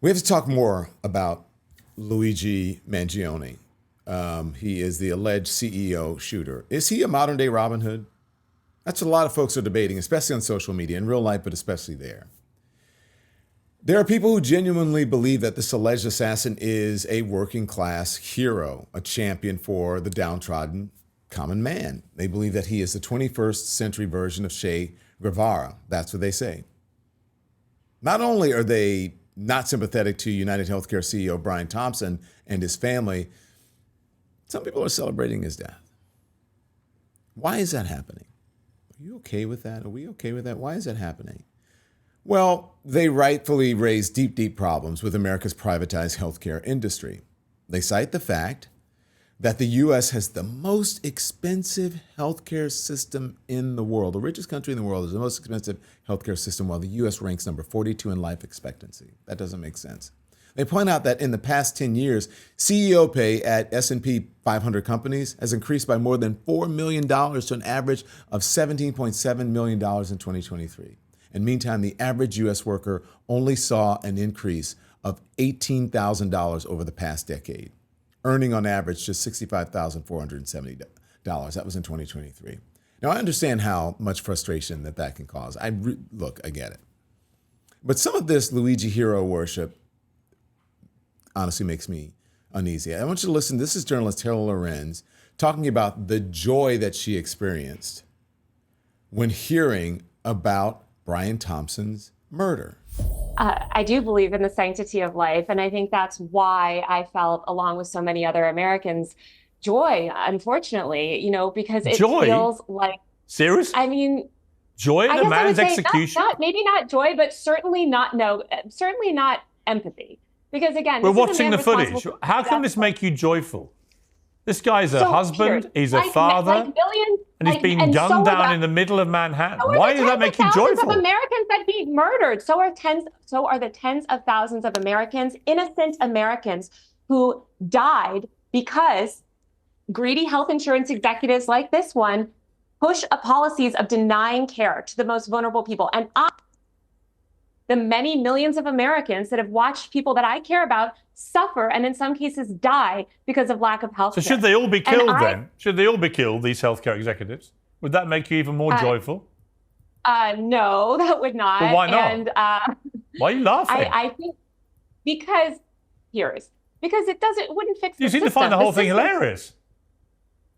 We have to talk more about Luigi Mangione. He is the alleged CEO shooter. Is he a modern day Robin Hood? That's what a lot of folks are debating, especially on social media, in real life, but especially there. There are people who genuinely believe that this alleged assassin is a working class hero, a champion for the downtrodden common man. They believe that he is the 21st century version of Che Guevara. That's what they say. Not only are they not sympathetic to United Healthcare CEO Brian Thompson and his family, some people are celebrating his death. Why is that happening? Are you okay with that? Are we okay with that? Why is that happening? Well, they rightfully raise deep, deep problems with America's privatized healthcare industry. They cite the fact that the U.S. has the most expensive healthcare system in the world. The richest country in the world is the most expensive healthcare system, while the U.S. ranks number 42 in life expectancy. That doesn't make sense. They point out that in the past 10 years, CEO pay at S&P 500 companies has increased by more than $4 million to an average of $17.7 million in 2023. And meantime, the average U.S. worker only saw an increase of $18,000 over the past decade, earning on average just $65,470. That was in 2023. Now, I understand how much frustration that can cause. Look, I get it. But some of this Luigi hero worship honestly makes me uneasy. I want you to listen. This is journalist Taylor Lorenz talking about the joy that she experienced when hearing about Brian Thompson's murder. I do believe in the sanctity of life. And I think that's why I felt, along with so many other Americans, joy, unfortunately, because it feels like... Serious? I mean... Joy at a man's execution? Maybe not joy, but certainly not empathy. Because again, we're watching the footage. How can this make you joyful? This guy's a husband, he's a father, and he's being gunned down in the middle of Manhattan. Why does that make you joyful? Thousands of Americans that he murdered. So are the tens of thousands of Americans, innocent Americans, who died because greedy health insurance executives like this one push policies of denying care to the most vulnerable people. And the many millions of Americans that have watched people that I care about suffer and in some cases die because of lack of health care. So should they all be killed then? Should they all be killed, these healthcare executives? Would that make you even more joyful? No, that would not. Well, why not? And, why are you laughing? I think because it wouldn't fix the system. You seem to find the whole thing hilarious.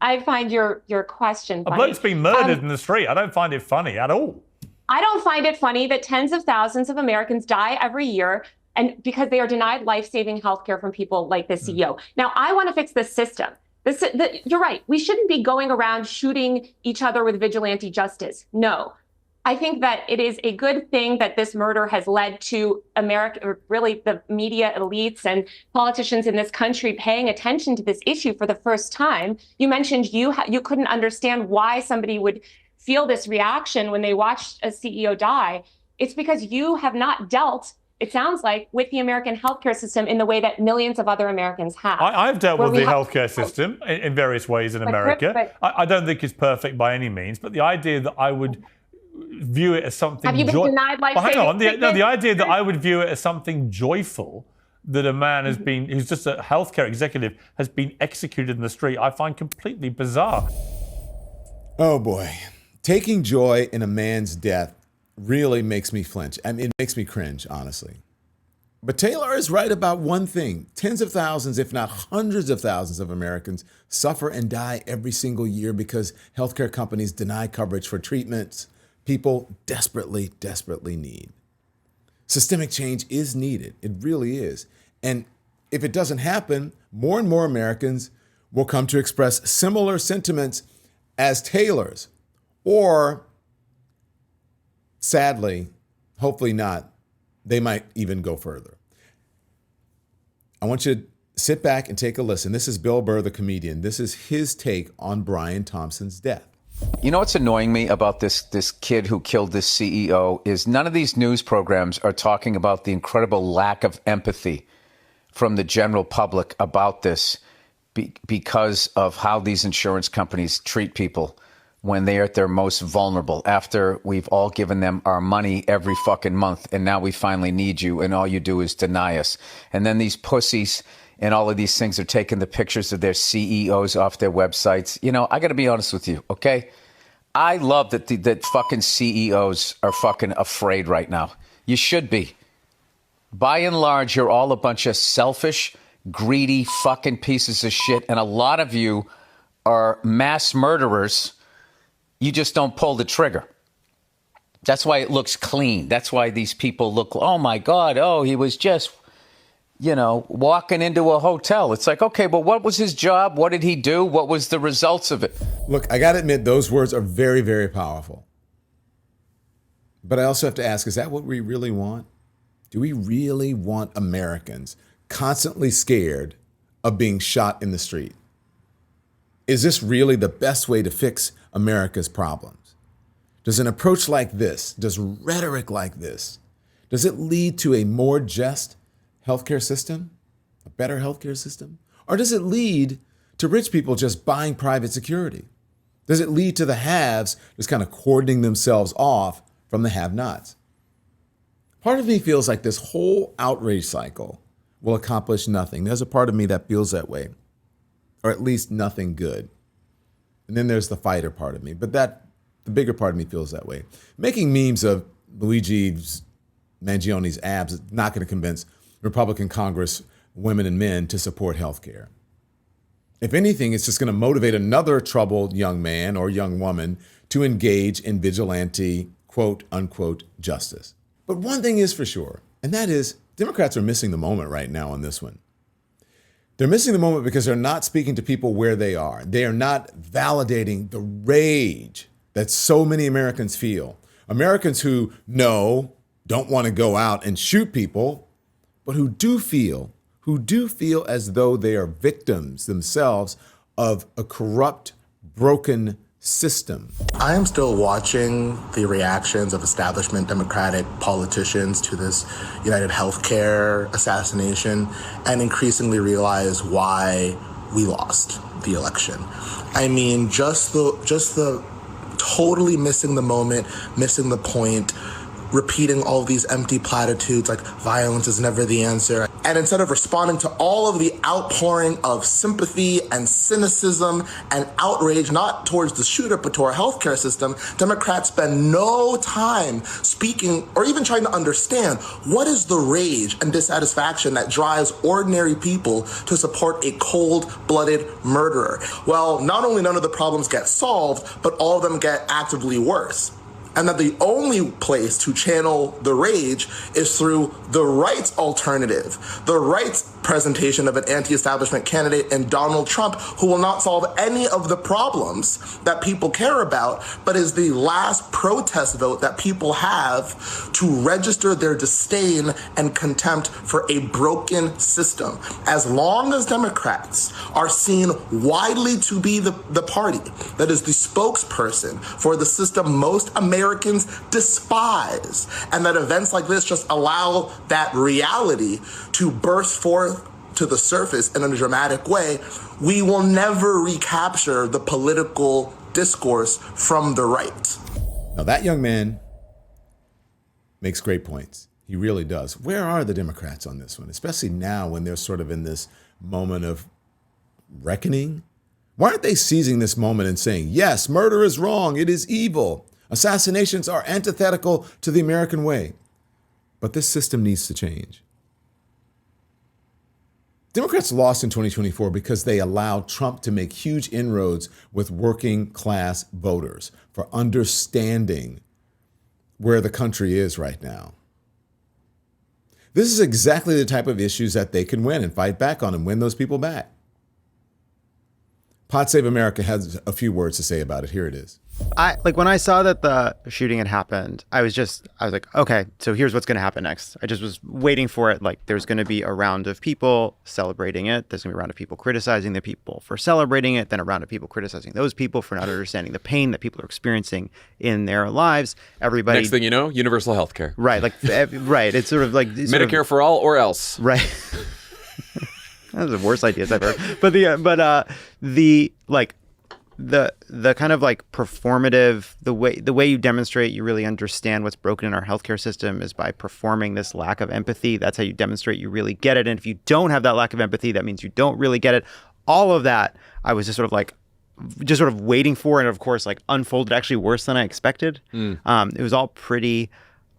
I find your question funny. A bloke's been murdered in the street. I don't find it funny at all. I don't find it funny that tens of thousands of Americans die every year and because they are denied life-saving health care from people like the CEO. Now, I want to fix this system. You're right. We shouldn't be going around shooting each other with vigilante justice. No. I think that it is a good thing that this murder has led to America, or really the media elites and politicians in this country paying attention to this issue for the first time. You mentioned you couldn't understand why somebody would feel this reaction when they watched a CEO die. It's because you have not dealt, it sounds like, with the American healthcare system in the way that millions of other Americans have. I've dealt with the healthcare system in various ways in America. I don't think it's perfect by any means, but the idea that I would view it as something... Have you been denied life-saving treatment? The idea that I would view it as something joyful, that a man who's just a healthcare executive, has been executed in the street, I find completely bizarre. Oh boy. Taking joy in a man's death really makes me flinch. I mean, it makes me cringe, honestly. But Taylor is right about one thing. Tens of thousands, if not hundreds of thousands of Americans suffer and die every single year because healthcare companies deny coverage for treatments people desperately, desperately need. Systemic change is needed. It really is. And if it doesn't happen, more and more Americans will come to express similar sentiments as Taylor's. Or, sadly, hopefully not, they might even go further. I want you to sit back and take a listen. This is Bill Burr, the comedian. This is his take on Brian Thompson's death. You know what's annoying me about this kid who killed this CEO is none of these news programs are talking about the incredible lack of empathy from the general public about this because of how these insurance companies treat people when they are at their most vulnerable, after we've all given them our money every fucking month, and now we finally need you, and all you do is deny us. And then these pussies and all of these things are taking the pictures of their CEOs off their websites. You know, I got to be honest with you, okay? I love that that fucking CEOs are fucking afraid right now. You should be. By and large, you're all a bunch of selfish, greedy fucking pieces of shit, and a lot of you are mass murderers. You just don't pull the trigger. That's why it looks clean. That's why these people look, oh my God, oh, he was just, you know, walking into a hotel. It's like, okay, but what was his job? What did he do? What was the results of it? Look, I got to admit, those words are very, very powerful. But I also have to ask, is that what we really want? Do we really want Americans constantly scared of being shot in the street? Is this really the best way to fix America's problems? Does an approach like this, does rhetoric like this, does it lead to a more just healthcare system, a better healthcare system? Or does it lead to rich people just buying private security? Does it lead to the haves just kind of cordoning themselves off from the have-nots? Part of me feels like this whole outrage cycle will accomplish nothing. There's a part of me that feels that way, or at least nothing good. And then there's the fighter part of me, but the bigger part of me feels that way. Making memes of Luigi Mangioni's abs is not going to convince Republican Congress women and men to support health care. If anything, it's just going to motivate another troubled young man or young woman to engage in vigilante, quote unquote, justice. But one thing is for sure, and that is Democrats are missing the moment right now on this one. They're missing the moment because they're not speaking to people where they are. They are not validating the rage that so many Americans feel. Americans who don't want to go out and shoot people, but who do feel as though they are victims themselves of a corrupt, broken system. I am still watching the reactions of establishment Democratic politicians to this United Healthcare assassination and increasingly realize why we lost the election. I mean, just the totally missing the moment, missing the point, repeating all these empty platitudes like violence is never the answer. And instead of responding to all of the outpouring of sympathy and cynicism and outrage, not towards the shooter, but to our healthcare system, Democrats spend no time speaking or even trying to understand what is the rage and dissatisfaction that drives ordinary people to support a cold-blooded murderer. Well, not only none of the problems get solved, but all of them get actively worse. And that the only place to channel the rage is through the right's alternative, the right's presentation of an anti-establishment candidate in Donald Trump, who will not solve any of the problems that people care about, but is the last protest vote that people have to register their disdain and contempt for a broken system. As long as Democrats are seen widely to be the party that is the spokesperson for the system most Americans despise, and that events like this just allow that reality to burst forth to the surface in a dramatic way, we will never recapture the political discourse from the right. Now, that young man makes great points. He really does. Where are the Democrats on this one, especially now when they're sort of in this moment of reckoning? Why aren't they seizing this moment and saying, yes, murder is wrong, it is evil. Assassinations are antithetical to the American way. But this system needs to change. Democrats lost in 2024 because they allowed Trump to make huge inroads with working class voters for understanding where the country is right now. This is exactly the type of issues that they can win and fight back on and win those people back. Pod Save America has a few words to say about it. Here it is. When I saw that the shooting had happened, I was like, okay, so here's what's going to happen next. I just was waiting for it. Like, there's going to be a round of people celebrating it. There's going to be a round of people criticizing the people for celebrating it. Then a round of people criticizing those people for not understanding the pain that people are experiencing in their lives. Everybody. Next thing you know, universal health care. Right. Right. It's sort of like Medicare for all or else. Right. That's the worst ideas I've heard. the kind of like performative, the way you demonstrate you really understand what's broken in our healthcare system is by performing this lack of empathy. That's how you demonstrate you really get it. And if you don't have that lack of empathy, that means you don't really get it. All of that, I was just sort of waiting for, and of course, like unfolded actually worse than I expected. It was all pretty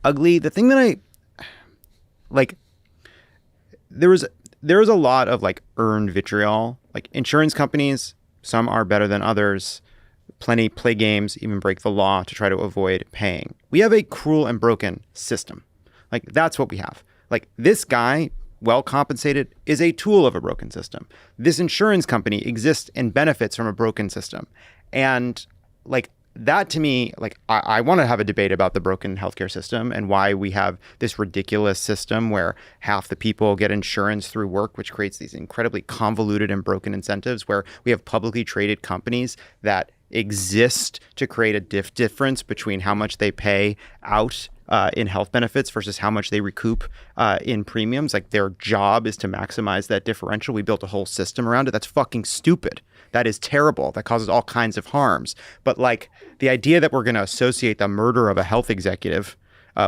ugly. The thing that I like, there was a lot of like earned vitriol. Like insurance companies, some are better than others. Plenty play games, even break the law to try to avoid paying. We have a cruel and broken system. Like that's what we have. Like this guy, well compensated, is a tool of a broken system. This insurance company exists and benefits from a broken system. And like that to me, like I want to have a debate about the broken healthcare system and why we have this ridiculous system where half the people get insurance through work, which creates these incredibly convoluted and broken incentives, where we have publicly traded companies that exist to create a difference between how much they pay out in health benefits versus how much they recoup in premiums. Like their job is to maximize that differential. We built a whole system around it. That's fucking stupid. That is terrible. That causes all kinds of harms. But like the idea that we're going to associate the murder of a health executive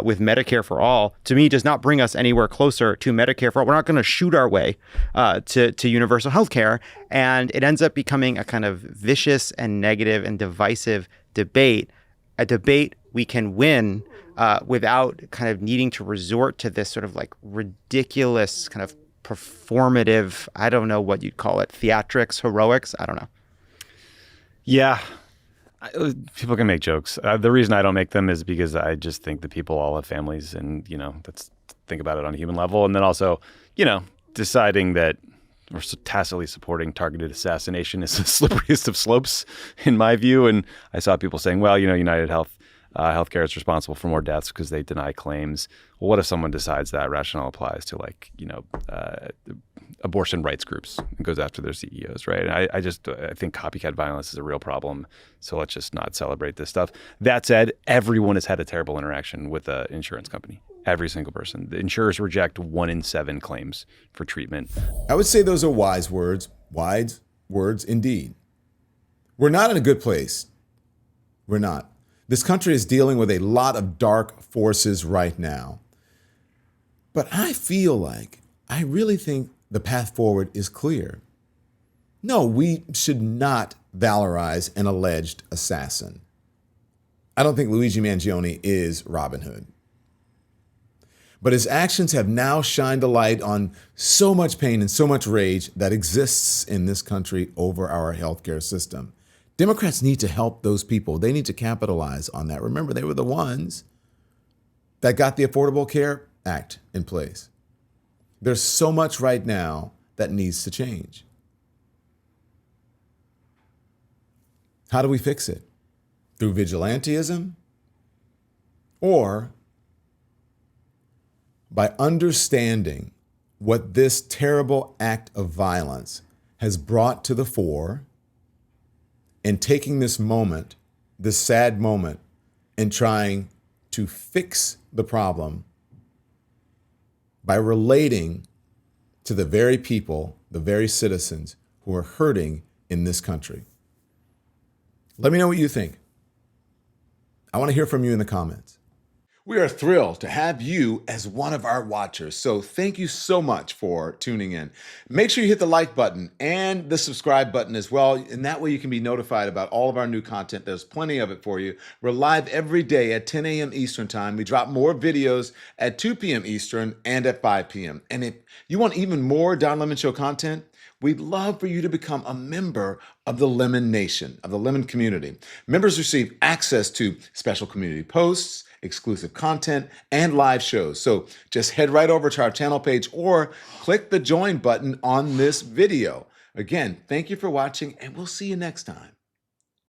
with Medicare for all, to me, does not bring us anywhere closer to Medicare for all. We're not going to shoot our way to universal health care. And it ends up becoming a kind of vicious and negative and divisive debate, a debate we can win without kind of needing to resort to this sort of like ridiculous kind of performative, I don't know what you'd call it, theatrics, heroics, I don't know. Yeah. People can make jokes. The reason I don't make them is because I just think that people all have families and, let's think about it on a human level. And then also, deciding that or tacitly supporting targeted assassination is the slipperiest of slopes in my view. And I saw people saying, well, United Healthcare is responsible for more deaths because they deny claims. Well, what if someone decides that rationale applies to abortion rights groups and goes after their CEOs, right? And I think copycat violence is a real problem. So let's just not celebrate this stuff. That said, everyone has had a terrible interaction with an insurance company. Every single person. The insurers reject 1 in 7 claims for treatment. I would say those are wise words indeed. We're not in a good place. We're not. This country is dealing with a lot of dark forces right now. But I really think the path forward is clear. No, we should not valorize an alleged assassin. I don't think Luigi Mangione is Robin Hood. But his actions have now shined a light on so much pain and so much rage that exists in this country over our healthcare system. Democrats need to help those people. They need to capitalize on that. Remember, they were the ones that got the Affordable Care Act in place. There's so much right now that needs to change. How do we fix it? Through vigilantism? Or by understanding what this terrible act of violence has brought to the fore and taking this moment, this sad moment, and trying to fix the problem by relating to the very people, the very citizens who are hurting in this country. Let me know what you think. I want to hear from you in the comments. We are thrilled to have you as one of our watchers. So thank you so much for tuning in. Make sure you hit the like button and the subscribe button as well. And that way you can be notified about all of our new content. There's plenty of it for you. We're live every day at 10 a.m. Eastern time. We drop more videos at 2 p.m. Eastern and at 5 p.m. And if you want even more Don Lemon Show content, we'd love for you to become a member of the Lemon Nation, of the Lemon community. Members receive access to special community posts, exclusive content, and live shows. So just head right over to our channel page or click the join button on this video. Again, thank you for watching, and we'll see you next time.